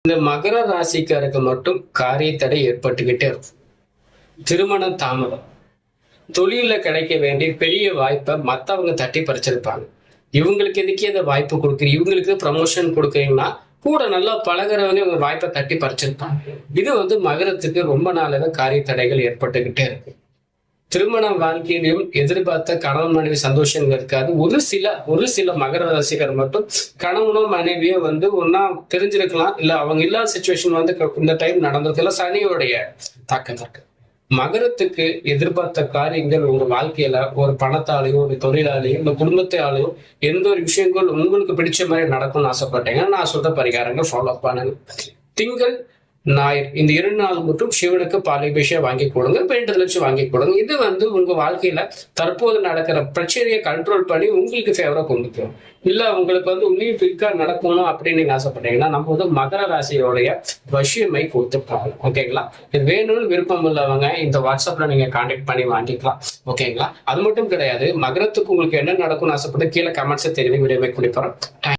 இந்த மகர ராசிக்காருக்கு மட்டும் காரிய தடை ஏற்பட்டுக்கிட்டே இருக்கும். திருமணம் தாமதம், தொழில கிடைக்க வேண்டிய பெரிய வாய்ப்பை மத்தவங்க தட்டி பறிச்சிருப்பாங்க. இவங்களுக்கு எதுக்கே அந்த வாய்ப்பு கொடுக்குறீங்க, இவங்களுக்கு ப்ரமோஷன் கொடுக்குறீங்கன்னா கூட நல்லா பழகிறவங்க உங்க வாய்ப்பை தட்டி பறிச்சிருப்பாங்க. இது மகரத்துக்கு ரொம்ப நாளாக காரிய தடைகள் ஏற்பட்டுக்கிட்டே இருக்கு. திருமண வாழ்க்கையிலும் எதிர்பார்த்த கணவன் மனைவி சந்தோஷங்கள் இருக்காது. ஒரு சில மகர ராசிகர் மட்டும் கணவனோ மனைவியோ ஒன்னா தெரிஞ்சிருக்கலாம், இல்ல அவங்க இல்லாத சுச்சுவேஷன் இந்த டைம் நடந்திருக்கலாம். சனியோடைய தாக்கம் இருக்கு. மகரத்துக்கு எதிர்பார்த்த காரியங்கள் உங்க வாழ்க்கையில ஒரு பணத்தாலையும் ஒரு தொழிலாலையும் இந்த குடும்பத்தாலையும் எந்த ஒரு விஷயங்கள் உங்களுக்கு பிடிச்ச மாதிரி நடக்கும்னு ஆசைப்பட்டீங்கன்னா நான் சொல்ற பரிகாரங்கள் ஃபாலோ பண்ணுங்க. திங்கள் ஞாயிறு இந்த 2 நாள் மட்டும் சிவனுக்கு பாலிபிஷம் வாங்கி கொடுங்க, வேண்டுதல் வச்சு வாங்கி கொடுங்க. இது உங்க வாழ்க்கையில தற்போது நடக்கிற பிரச்சனையை கண்ட்ரோல் பண்ணி உங்களுக்கு ஃபேவரா கொண்டு போகும். இல்ல உங்களுக்கு இன்னும் பிக்கா நடக்கணும் அப்படின்னு நீங்க ஆசைப்பட்டீங்கன்னா நம்ம மகர ராசியோடைய வசியமை கொடுத்துருப்பாங்க. ஓகேங்களா? இது வேணும்னு விருப்பம் உள்ளவங்க இந்த வாட்ஸ்அப்ல நீங்க கான்டாக்ட் பண்ணி வாங்கிக்கலாம். ஓகேங்களா? அது மட்டும் கிடையாது, மகரத்துக்கு உங்களுக்கு என்ன நடக்கும்னு ஆசைப்பட்டு கீழே கமெண்ட்ஸை தெரிவி விடைமை கொடுப்போம்.